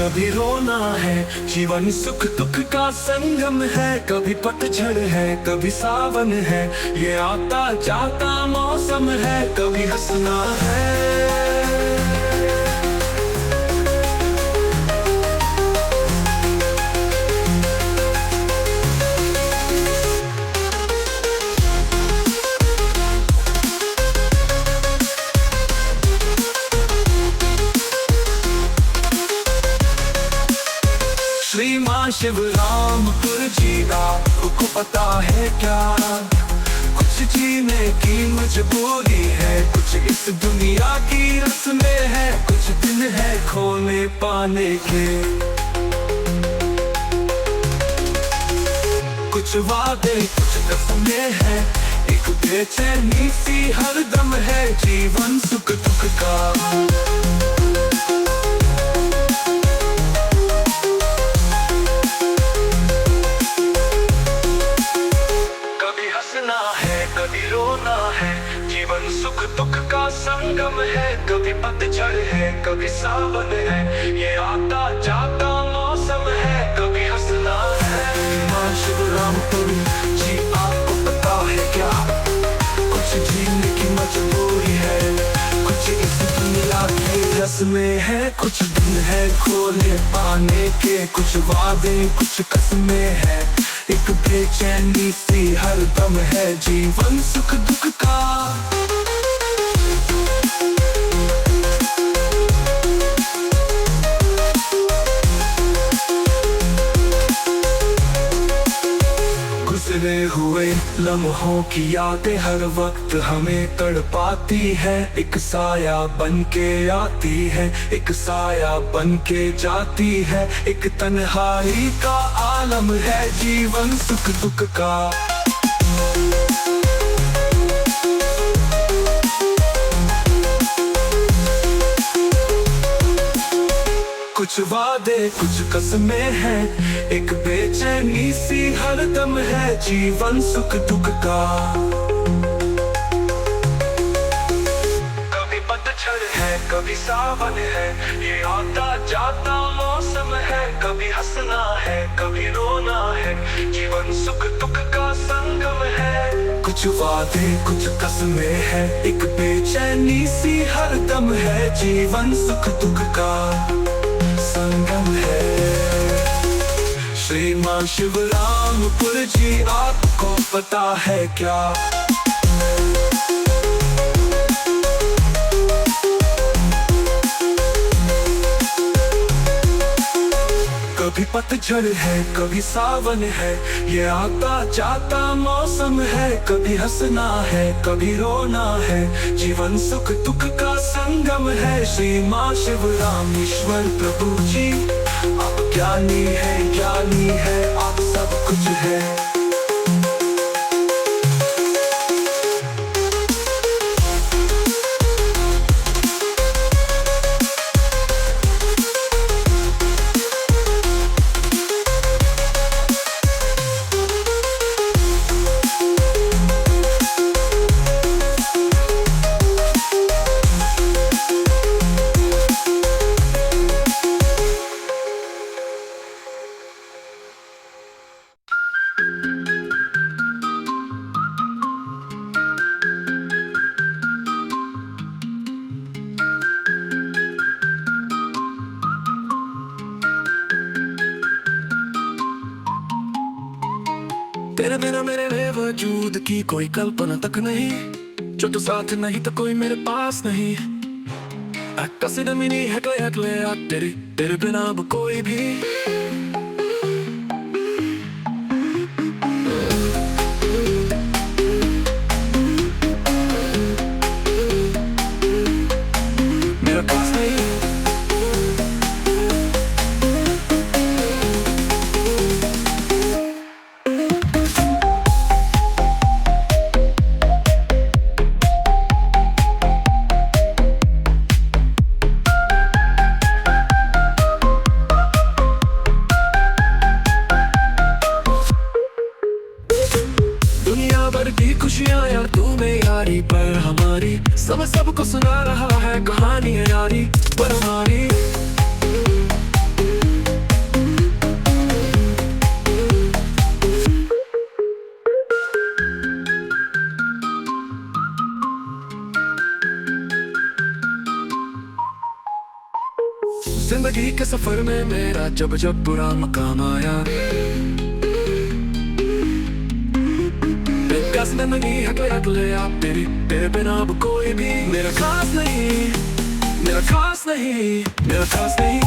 कभी रोना है। जीवन सुख दुख का संगम है, कभी पतझड़ है कभी सावन है। ये आता जाता मौसम है, कभी हंसना है। श्रीमान शिवरामपुर जी आपको पता है क्या? कुछ जीने की मजबूरी है, कुछ इस दुनिया की रस्में है, कुछ दिन है खोने पाने के। कुछ वादे कुछ कसमें है, एक बेचैनी सी हरदम है जीवन सुख दुख का। कभी रोना है, जीवन सुख दुख का संगम है, कभी पतझड़ है कभी सावन है। ये आता जाता मौसम है, कभी हंसना है। मां शिवरामपुर जी आपको पता है क्या? कुछ जीने की मजबूरी है, कुछ इस दुनिया की रस्में है, कुछ दिन है खोने पाने के। कुछ वादे कुछ कसमें है, एक बेचैनी सी हरदम है जीवन सुख दुख का। गुजरे हुए लम्हों की यादें हर वक्त हमें तड़पाती है। एक साया बन के आती है, एक साया बन के जाती है। एक तन्हाई का आलम है जीवन सुख दुख का। कुछ वादे कुछ कसमें हैं, एक बेचैनी सी हरदम है जीवन सुख दुख का। कभी पतझड़ है कभी सावन है, ये आता जाता मौसम है। कभी हंसना है कभी रोना है, जीवन सुख दुख का संगम है। कुछ वादे कुछ कसमें है, एक बेचैनी सी हरदम है जीवन सुख दुख का संगम है। श्रीमान शिवरामपुर जी आपको पता है क्या? कभी पतझड़ है कभी सावन है, ये आता जाता मौसम है। कभी हंसना है कभी रोना है, जीवन सुख दुख का संगम है। श्री मां शिवरामेश्वर प्रभु जी आप ज्ञानी है आप सब कुछ है। तेरे बिना मेरे वजूद की कोई कल्पना तक नहीं, जो तू साथ नहीं तो कोई मेरे पास नहीं। Akkasidamini hekle तेरे बिना अब कोई भी। मेरा पास नहीं की खुशियाँ यार तू में यारी पर हमारी, सबको सुना रहा है कहानी है यारी पर हमारी। सफर में मेरा जब जब बुरा मकाम आया, बेकस में नहीं है अगले आप तेरी, तेरे बिना अब कोई भी मेरा खास नहीं, मेरा खास नहीं, मेरा खास नहीं।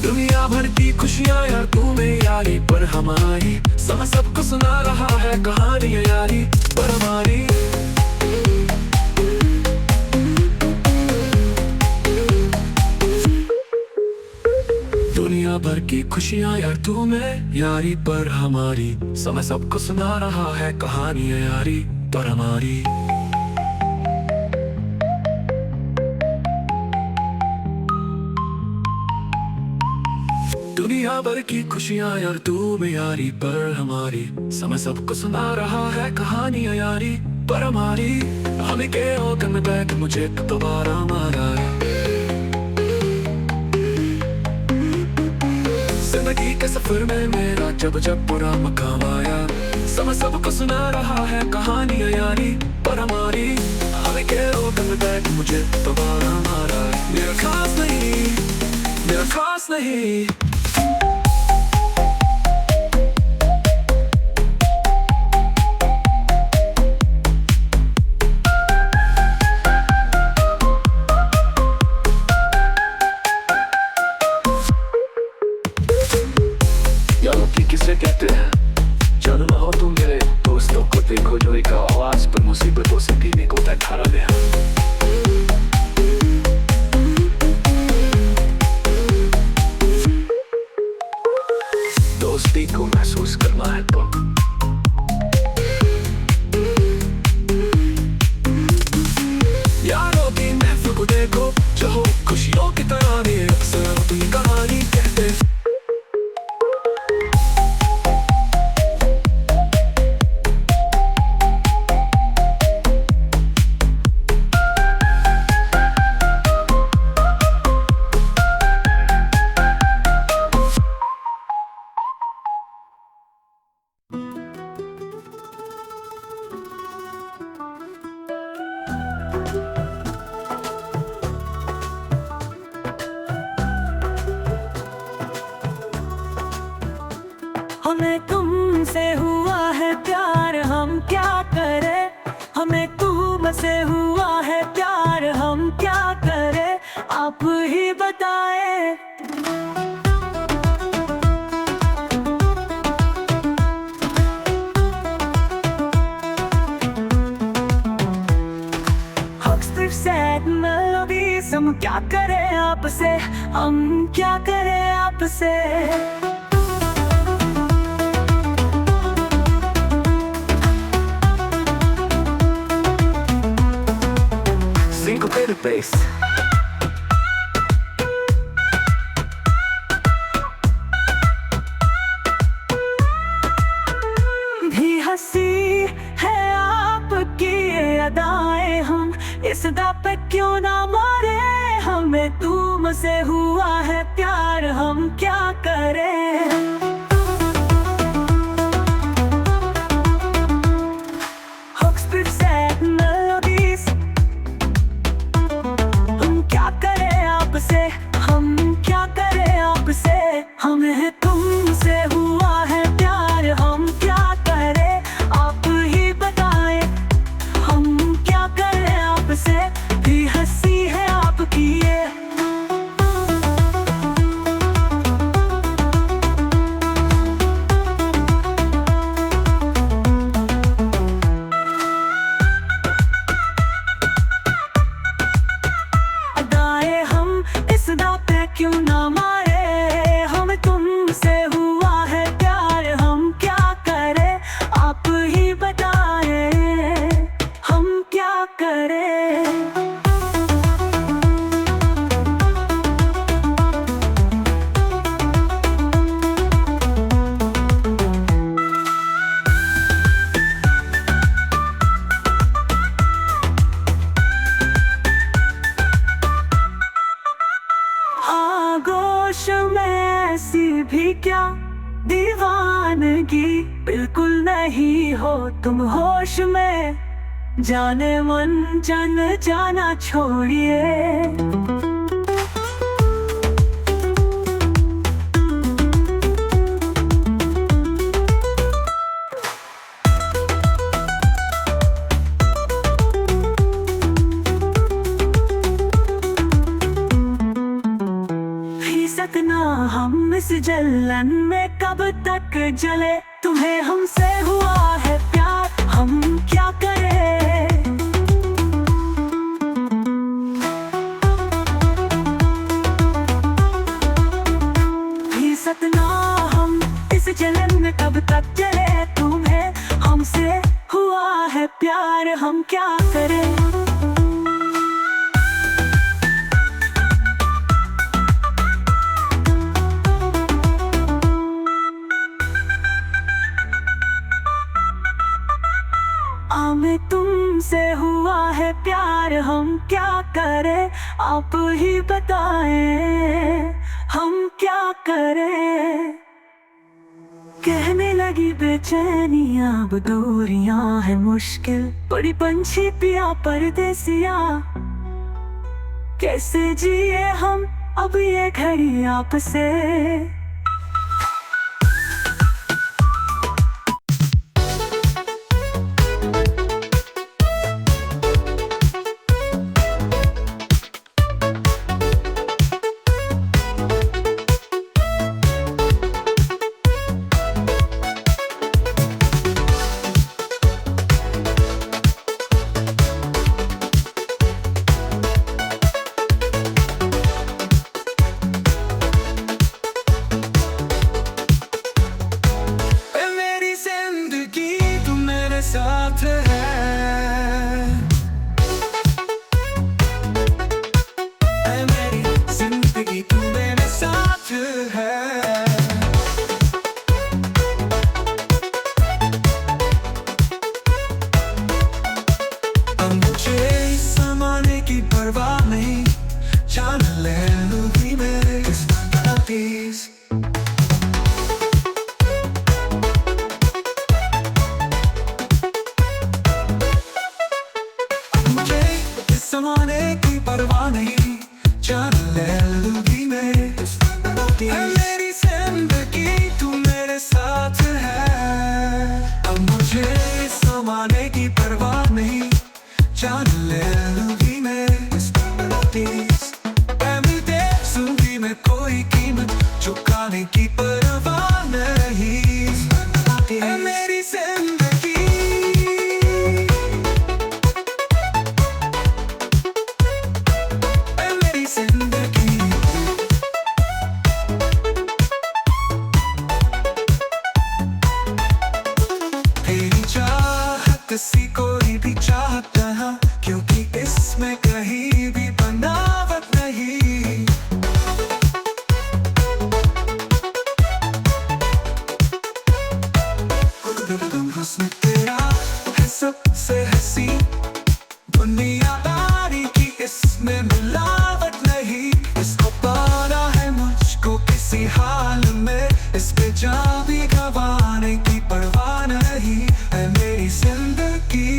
दुनिया भर की खुशियाँ यार तू में यारी पर हमारी, समय सबको सुना रहा है कहानी यारी पर हमारी। दुनिया भर की खुशियाँ यार तू में यारी पर हमारी, समय सबको सुना रहा है कहानी यारी पर हमारी। दुनिया भर की खुशियाँ यार तू में यारी पर हमारी, समय सबको सुना रहा है कहानी यारी पर हमारी। हमें के औकन में बैठ मुझे दोबारा मारा, जिंदगी के सफर में मेरा जब जब बुरा मकाम आया, समय सबको सुना रहा है कहानी यारी पर हमारी। हमें के औकन में बैठ मुझे दोबारा मारा, मेरा खास नहीं, मेरा खास नहीं। किसे कहते हैं जन्म हो तुम मेरे दोस्तों को देखो जो एक आवाज पर मुसीबतों से पीने को बैठा रहे हैं। दोस्ती को महसूस करना है तो यारों की महफिल को देखो जो हो खुशियों की तैयारी, अक्सर अपनी कहानी कहते। हमें तुमसे हुआ है प्यार हम क्या करें, हमें तुमसे हुआ है प्यार हम क्या करें, आप ही बताएं। सैड मेलोडीज हम क्या करें आपसे, हम क्या करें आपसे। Syncopated bass. भी हंसी है आपकी अदाएं, हम इस दा पे क्यों ना मारे, हमें तुमसे हुआ है प्यार हम क्या करें। हम क्या करें आपसे, हमें तुमसे हुआ है प्यार हम क्या करें, आप ही बताएं। हम क्या करें आपसे, भी हंसी है आपकी ये। जाएंगी, बिल्कुल नहीं हो तुम होश में। जाने मन जान जाना छोड़िए। सकना हम इस जलन में कब तक जले। तुम्हें हमसे हुआ है प्यार, हम क्या करें। भी सकना हम इस जलन में कब तक जले। तुम्हें हमसे हुआ है प्यार, हम क्या करें। हमें तुमसे हुआ है प्यार, हम क्या करें। आप ही बताएं हम क्या करें। कहने लगी बेचैनियां, अब दूरियां है मुश्किल। बड़ी पंछी पिया परदेसिया, कैसे जिए हम अब ये घड़ी आपसे। साथ है मेरी जिंदगी, तू मेरे साथ है। अब मुझे इस ज़माने की परवाह नहीं, जान ले लूंगी मेरे इस प्लीज। ज़माने की परवाह नहीं, जान ले लूंगी मेरे इस मेरी जिंदगी, तू मेरे साथ है। अब मुझे इस ज़माने की परवाह नहीं, जान ले लूंगी मेरे इस मिलते जिंदगी में कोई कीमत चुकाने की परवाह नहीं। मेरी जिंदगी किसी कोई भी चाहता है, क्योंकि इसमें कहीं भी बनावट नहीं। तुम हुस्न तेरा है सबसे हंसी, दुनियादारी की इसमें मिलावट नहीं। इसको पाना है मुझको किसी हाल में, इस पे जान भी गंवाने की परवाह नहीं है मेरी जिंदगी।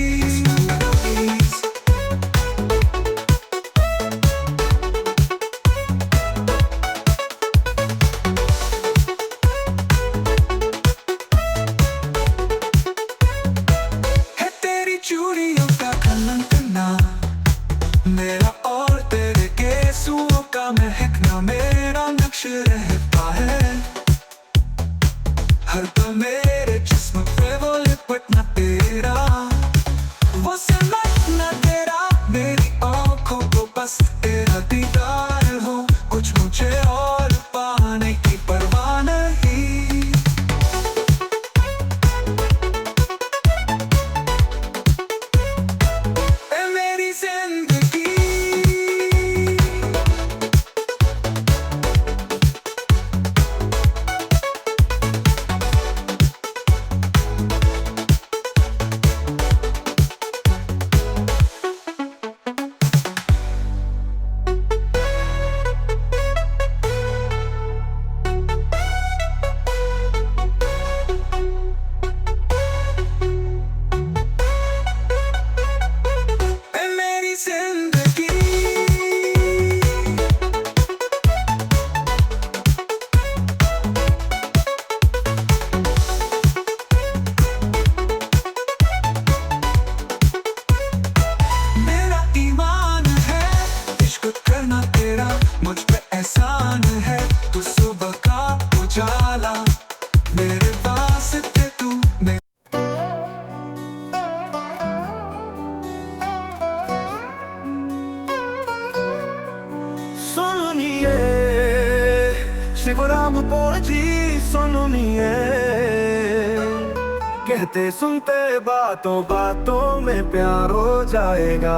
कहते सुनते बातों बातों में प्यार हो जाएगा।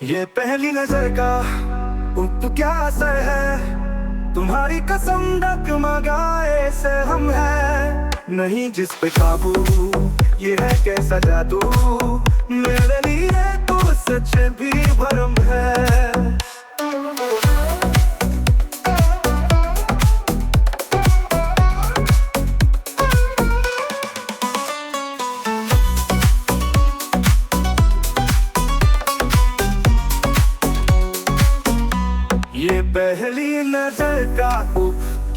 ये पहली नजर का क्या असर है, तुम्हारी कसम डगमगाए से हम है नहीं जिस पे काबू, ये है कैसा जादू, मेरे लिए तो सच भी भरम है। ये पहली नजर का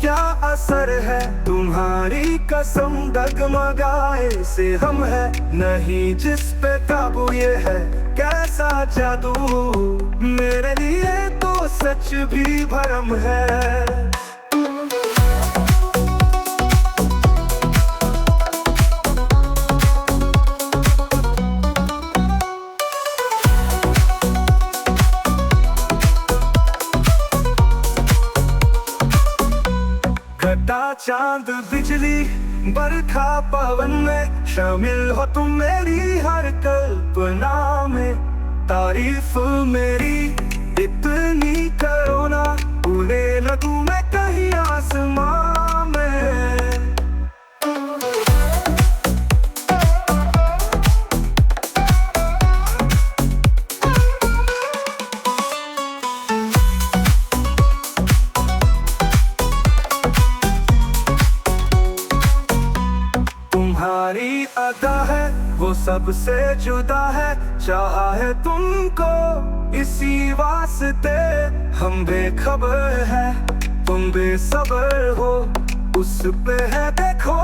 क्या असर है, तुम्हारी कसम डगमगाए से हम है नहीं जिस पे काबू, ये है कैसा जादू, मेरे लिए तो सच भी भरम है। घटा चांद बिजली बरखा पवन में शामिल हो तुम मेरी हर कल्पना में, तारीफ मेरी इतनी करो ना, उड़े लगूं मैं कहीं आसमां में। तुम्हारी अदा है वो सबसे जुदा है, चाहा है तुमको इसी वास्ते, हम बेखबर है तुम बेसबर हो, उस पे है देखो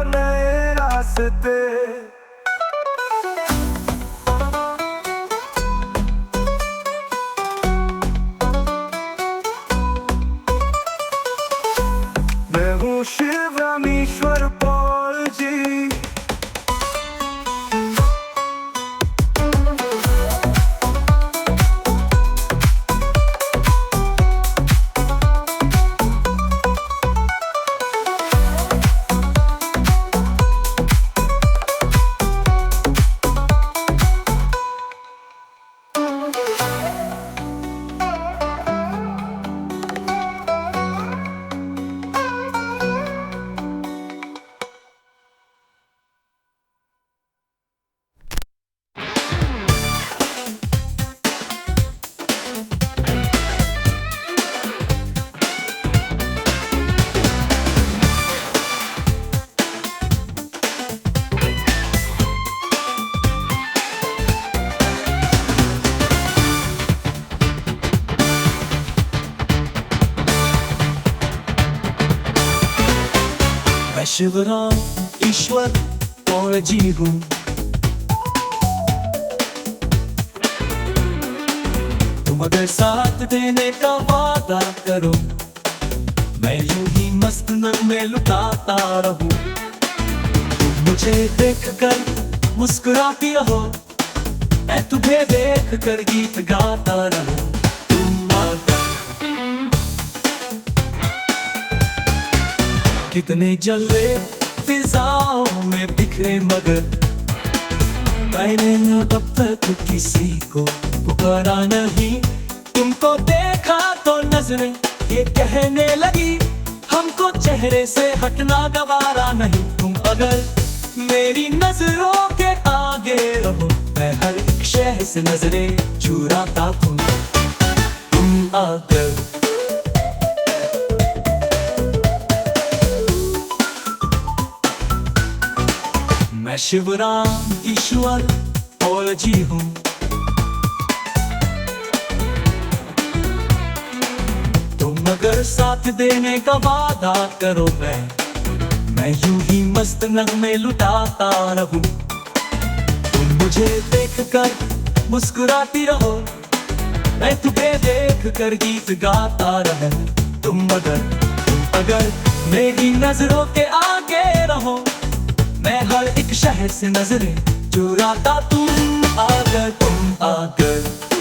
नए रास्ते। मैं हूँ शिव रामेश्वर पॉल जी, मैं शिवराम ईश्वर और जी हूँ, तुम अगर साथ देने का वादा करो, मैं यूं ही मस्त नग में लुटाता रहूं। तुम मुझे देख कर मुस्कुराती रहो, मैं तुम्हें देख कर गीत गाता रहूं। तुम अगर कितने जलवे फिजाओं में बिखरे मगर मैंने न अब तक किसी को पुकारा नहीं, तुमको देखा तो नजरें ये कहने लगी, हमको चेहरे से हटना गवारा नहीं। तुम अगर मेरी नजरों के आगे रहो, मैं हर एक शय से नजरें चुराता हूँ। तुम अगर मैं शिवराम ईश्वर और जी हूँ, तुम अगर साथ देने का वादा करो, मैं यूं ही मस्त नग में लुटाता रहूं। तुम मुझे देख कर मुस्कुराती रहो, मैं तुम्हें देख कर गीत गाता रहूं। तुम अगर मेरी नजरों के आगे रहो, एक शहर से नजरें चुराता तुम आगर